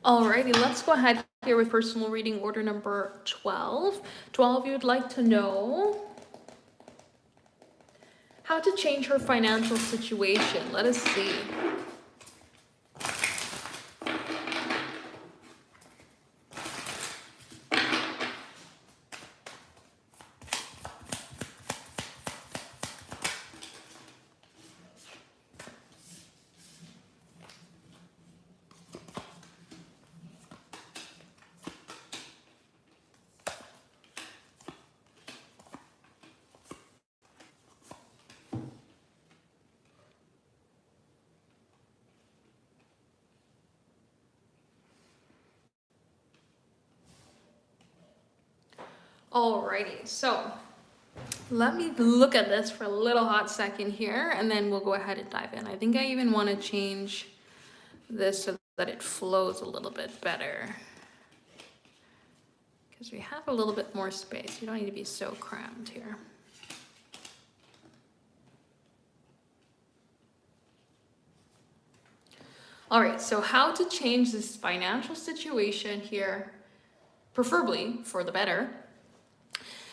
Alrighty, let's go ahead here with personal reading order number 12. 12, you'd like to know how to change her financial situation. Let us see. Alrighty, so let me look at this for a little hot second here, and then we'll go ahead and dive in. I think I even want to change this so that it flows a little bit better, because we have a little bit more space. You don't need to be so crammed here. All right, so how to change this financial situation here, preferably for the better.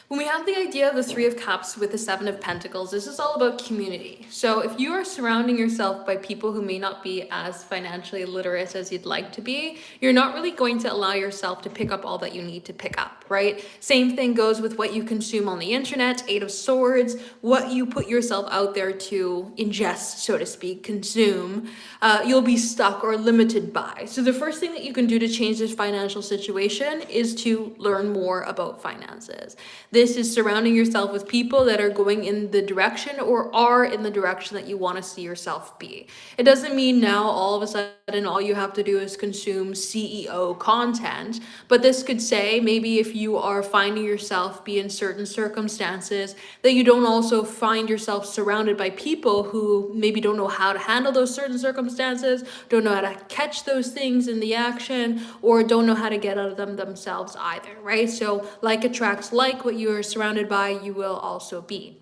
When we have the idea of the Three of Cups with the Seven of Pentacles, this is all about community. So if you are surrounding yourself by people who may not be as financially literate as you'd like to be, you're not really going to allow yourself to pick up all that you need to pick up, right? Same thing goes with what you consume on the internet, Eight of Swords, what you put yourself out there to ingest, so to speak, consume, you'll be stuck or limited by. So the first thing that you can do to change this financial situation is to learn more about finances. This is surrounding yourself with people that are going in the direction or are in the direction that you want to see yourself be. It doesn't mean now all of a sudden all you have to do is consume CEO content, but this could say maybe if you are finding yourself be in certain circumstances, that you don't also find yourself surrounded by people who maybe don't know how to handle those certain circumstances, don't know how to catch those things in the action, or don't know how to get out of them themselves either, right? So like attracts like, what you are surrounded by, you will also be.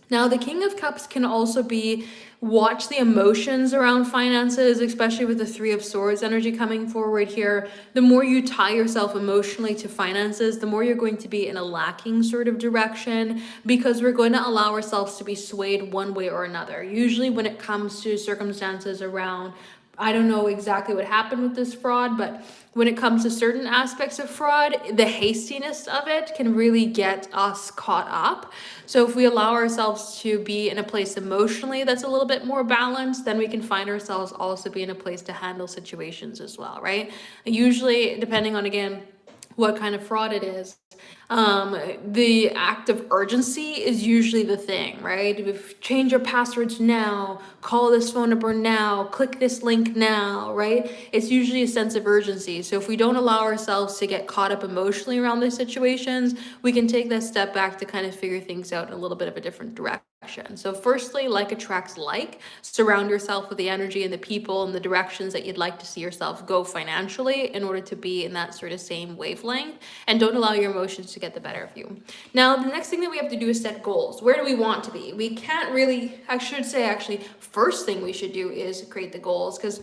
Now, the King of Cups can also be watch the emotions around finances, especially with the Three of Swords energy coming forward here. The more you tie yourself emotionally to finances, the more you're going to be in a lacking sort of direction, because we're going to allow ourselves to be swayed one way or another. Usually when it comes to circumstances around, I don't know exactly what happened with this fraud, but when it comes to certain aspects of fraud, the hastiness of it can really get us caught up. So if we allow ourselves to be in a place emotionally that's a little bit more balanced, then we can find ourselves also be in a place to handle situations as well, right? Usually, depending on, again, what kind of fraud it is, the act of urgency is usually the thing, right? If change your passwords now, call this phone number now, click this link now, right? It's usually a sense of urgency. So if we don't allow ourselves to get caught up emotionally around those situations, we can take that step back to kind of figure things out in a little bit of a different direction. So firstly, like attracts like. Surround yourself with the energy and the people and the directions that you'd like to see yourself go financially in order to be in that sort of same wavelength, and don't allow your emotions to get the better of you. Now, the next thing that we have to do is set goals. Where do we want to be? We can't really, I should say actually, first thing we should do is create the goals, because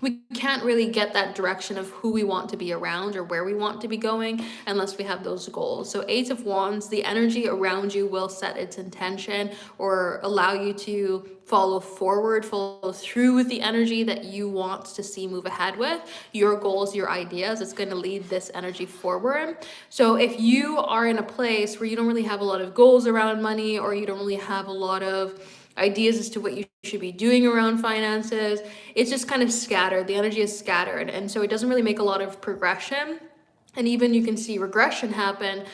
we can't really get that direction of who we want to be around or where we want to be going unless we have those goals. So Eight of Wands, the energy around you will set its intention or allow you to follow forward, follow through with the energy that you want to see move ahead with your goals, your ideas. It's going to lead this energy forward. So if you are in a place where you don't really have a lot of goals around money, or you don't really have a lot of ideas as to what you should be doing around finances, it's just kind of scattered. The energy is scattered, and so it doesn't really make a lot of progression. And even you can see regression happen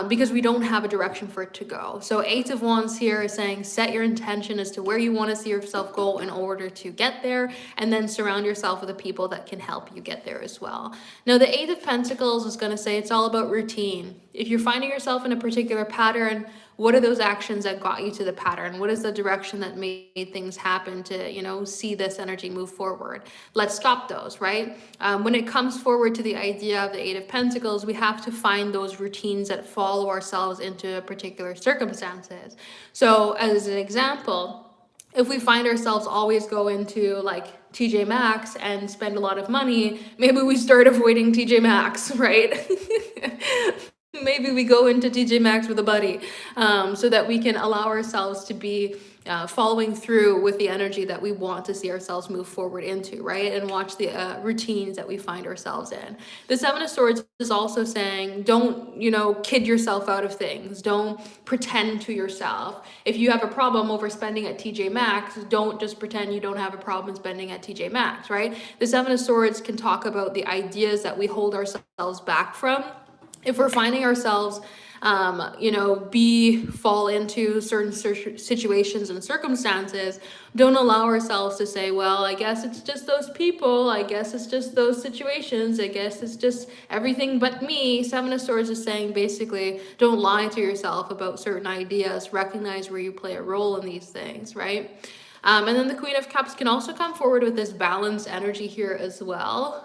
because we don't have a direction for it to go. So Eight of Wands here is saying set your intention as to where you want to see yourself go in order to get there, and then surround yourself with the people that can help you get there as well. Now, the Eight of Pentacles is going to say it's all about routine. If you're finding yourself in a particular pattern, what are those actions that got you to the pattern? What is the direction that made things happen to, see this energy move forward? Let's stop those, right? When it comes forward to the idea of the Eight of Pentacles, we have to find those routines that follow ourselves into particular circumstances. So as an example, if we find ourselves always go into like TJ Maxx and spend a lot of money, maybe we start avoiding TJ Maxx, right? Maybe we go into TJ Maxx with a buddy, so that we can allow ourselves to be following through with the energy that we want to see ourselves move forward into, right? And watch the routines that we find ourselves in. The Seven of Swords is also saying, don't, kid yourself out of things. Don't pretend to yourself. If you have a problem over spending at TJ Maxx, don't just pretend you don't have a problem spending at TJ Maxx, right? The Seven of Swords can talk about the ideas that we hold ourselves back from. If we're finding ourselves, fall into certain situations and circumstances, don't allow ourselves to say, well, I guess it's just those people. I guess it's just those situations. I guess it's just everything but me. Seven of Swords is saying basically, don't lie to yourself about certain ideas. Recognize where you play a role in these things, right? And then the Queen of Cups can also come forward with this balanced energy here as well,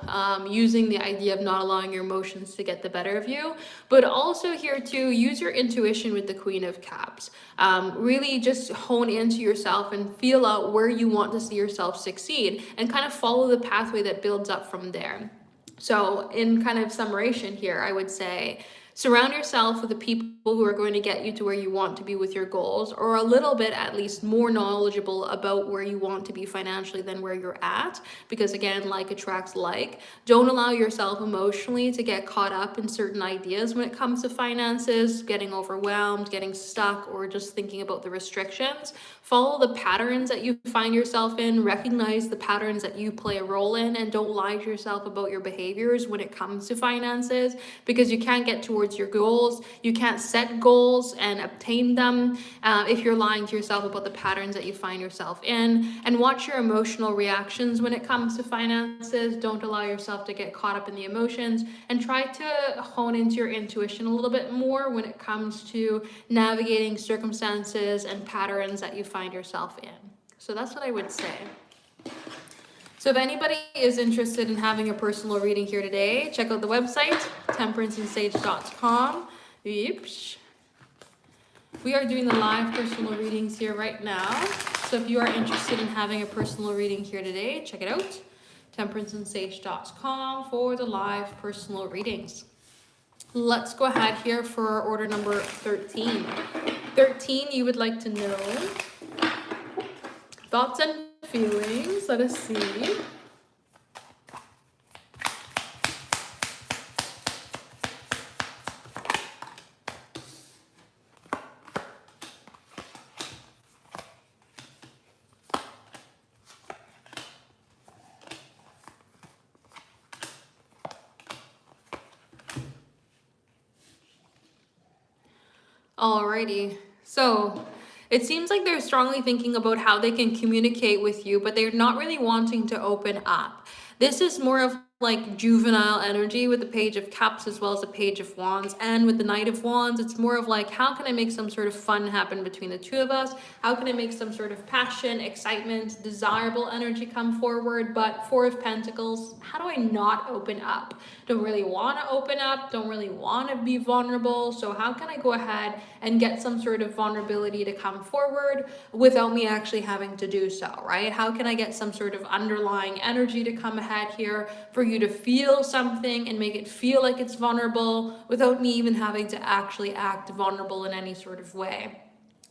using the idea of not allowing your emotions to get the better of you, but also here to use your intuition with the Queen of Cups. Really just hone into yourself and feel out where you want to see yourself succeed and kind of follow the pathway that builds up from there. So in kind of summation here, I would say, surround yourself with the people who are going to get you to where you want to be with your goals, or a little bit at least more knowledgeable about where you want to be financially than where you're at, because again, like attracts like. Don't allow yourself emotionally to get caught up in certain ideas when it comes to finances, getting overwhelmed, getting stuck, or just thinking about the restrictions. Follow the patterns that you find yourself in, recognize the patterns that you play a role in, and don't lie to yourself about your behaviors when it comes to finances, because you can't get towards your goals. You can't set goals and obtain them if you're lying to yourself about the patterns that you find yourself in. And watch your emotional reactions when it comes to finances. Don't allow yourself to get caught up in the emotions, and try to hone into your intuition a little bit more when it comes to navigating circumstances and patterns that you find yourself in. So that's what I would say. So if anybody is interested in having a personal reading here today, check out the website, temperanceandsage.com. Oops. We are doing the live personal readings here right now. So if you are interested in having a personal reading here today, check it out, temperanceandsage.com for the live personal readings. Let's go ahead here for order number 13. 13, you would like to know thoughts and feelings. Let us see. Alrighty, so it seems like they're strongly thinking about how they can communicate with you, but they're not really wanting to open up. This is more of like juvenile energy with the Page of Cups as well as the Page of Wands, and with the Knight of Wands, it's more of like, how can I make some sort of fun happen between the two of us? How can I make some sort of passion, excitement, desirable energy come forward? But Four of Pentacles, how do I not open up? Don't really want to open up, don't really want to be vulnerable. So how can I go ahead and get some sort of vulnerability to come forward without me actually having to do so, right? How can I get some sort of underlying energy to come ahead here for you to feel something and make it feel like it's vulnerable without me even having to actually act vulnerable in any sort of way?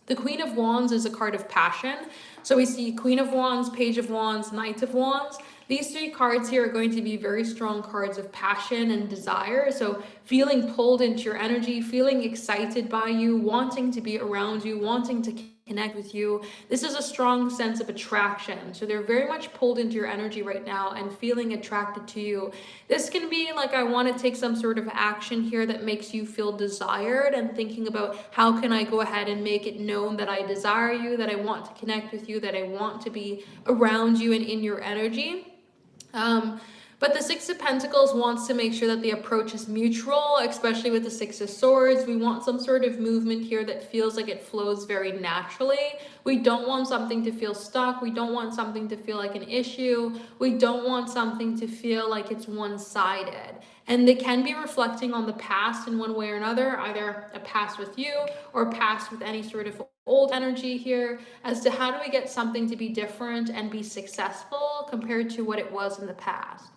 The Queen of Wands is a card of passion. So we see Queen of Wands, Page of Wands, Knight of Wands. These three cards here are going to be very strong cards of passion and desire. So feeling pulled into your energy, feeling excited by you, wanting to be around you, wanting to connect with you. This is a strong sense of attraction. So they're very much pulled into your energy right now and feeling attracted to you. This can be like, I want to take some sort of action here that makes you feel desired, and thinking about how can I go ahead and make it known that I desire you, that I want to connect with you, that I want to be around you and in your energy. But the Six of Pentacles wants to make sure that the approach is mutual, especially with the Six of Swords. We want some sort of movement here that feels like it flows very naturally. We don't want something to feel stuck. We don't want something to feel like an issue. We don't want something to feel like it's one-sided. And they can be reflecting on the past in one way or another, either a past with you or past with any sort of old energy here, as to how do we get something to be different and be successful compared to what it was in the past.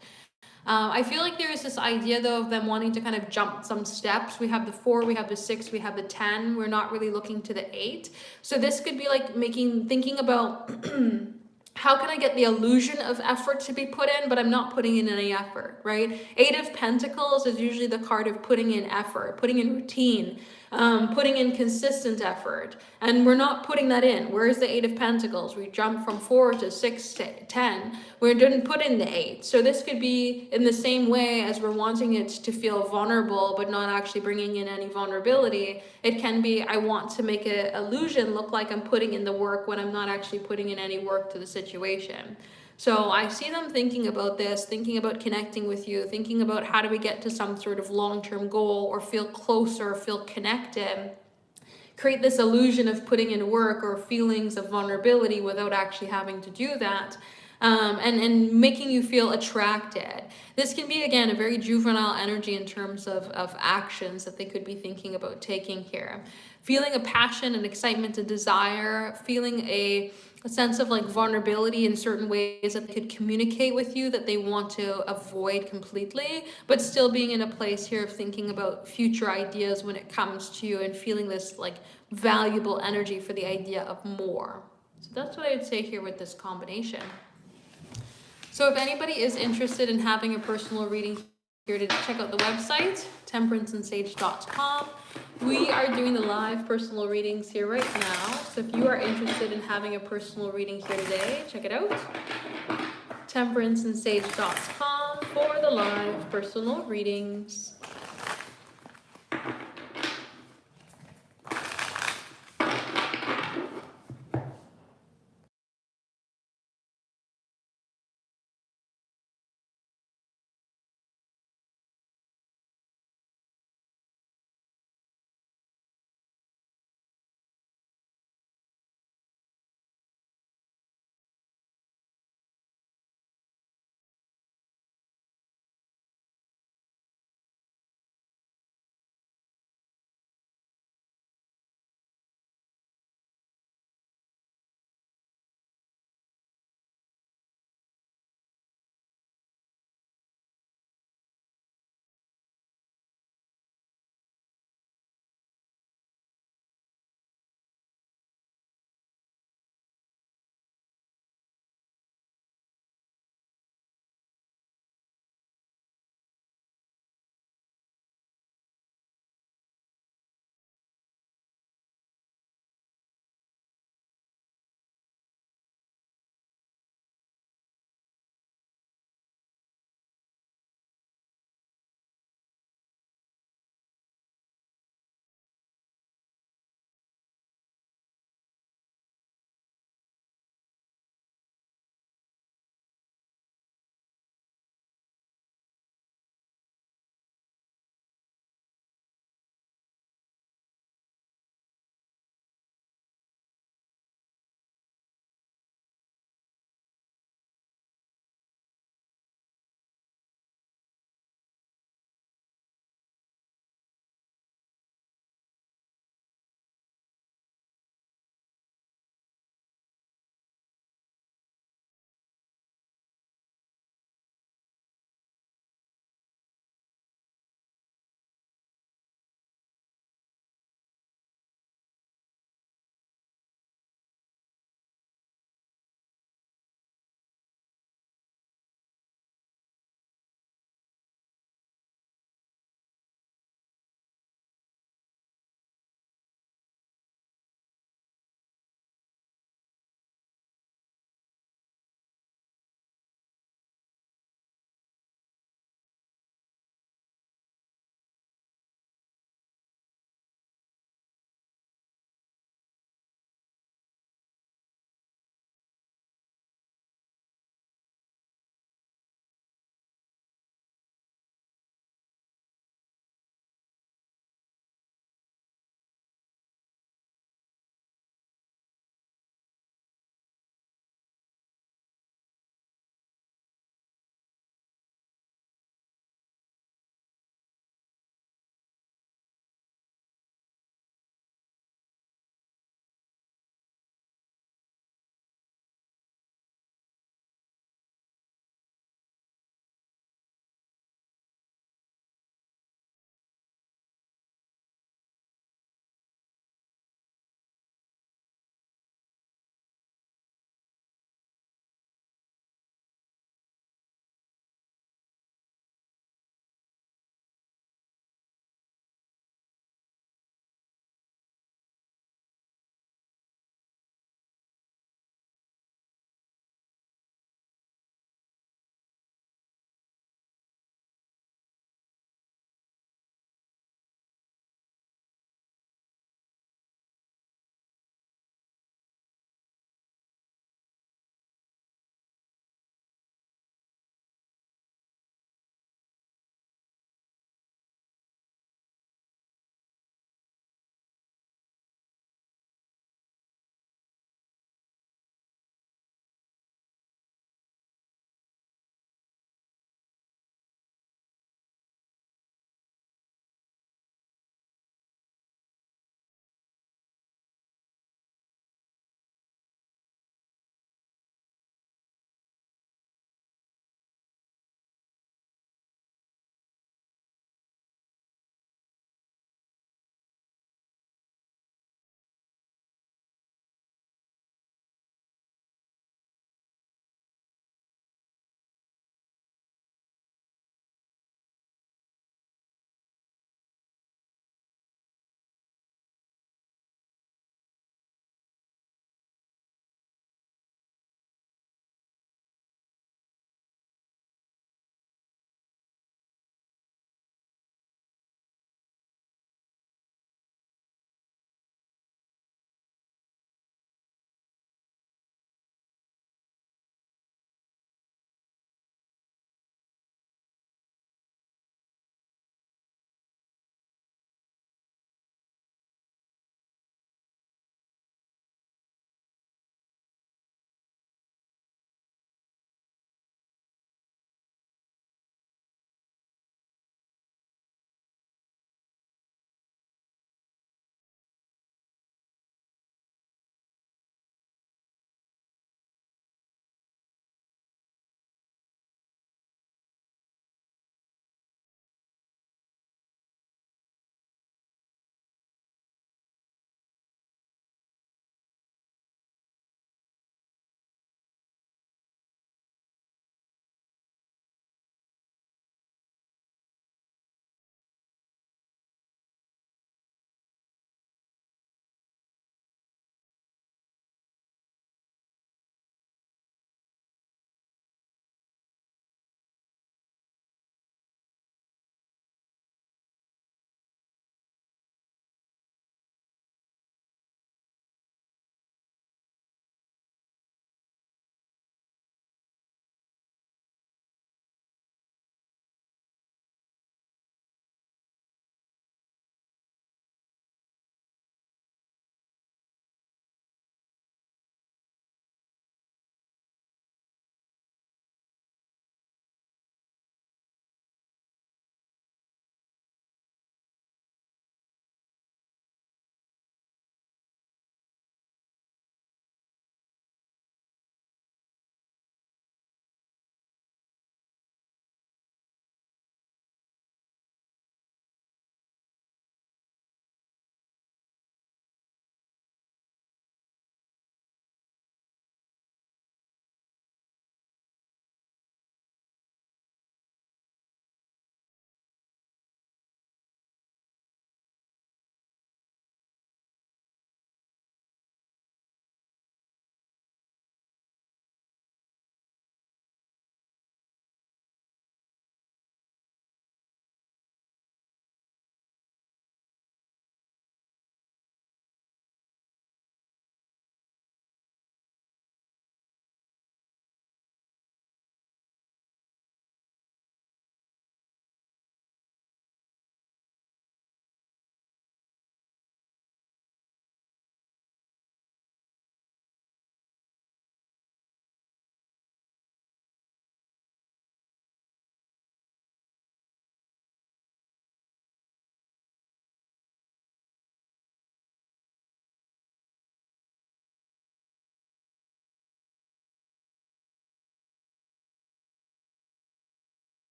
I feel like there is this idea though of them wanting to kind of jump some steps. We have the 4, we have the 6, we have the 10. We're not really looking to the 8. So this could be like thinking about how can I get the illusion of effort to be put in, but I'm not putting in any effort, right? 8 of Pentacles is usually the card of putting in effort, putting in routine, putting in consistent effort. And we're not putting that in. Where's the 8 of Pentacles? We jump from 4 to 6 to 10. We didn't put in the 8. So this could be in the same way as we're wanting it to feel vulnerable, but not actually bringing in any vulnerability. It can be, I want to make an illusion look like I'm putting in the work when I'm not actually putting in any work to the situation. So I see them thinking about this, thinking about connecting with you, thinking about how do we get to some sort of long-term goal or feel closer, feel connected, create this illusion of putting in work or feelings of vulnerability without actually having to do that. And making you feel attracted. This can be, again, a very juvenile energy in terms of actions that they could be thinking about taking here. Feeling a passion and excitement and desire, feeling a sense of like vulnerability in certain ways that they could communicate with you that they want to avoid completely, but still being in a place here of thinking about future ideas when it comes to you and feeling this like valuable energy for the idea of more. So that's what I would say here with this combination. So if anybody is interested in having a personal reading here, to check out the website, temperanceandsage.com. We are doing the live personal readings here right now. So if you are interested in having a personal reading here today, check it out. temperanceandsage.com for the live personal readings.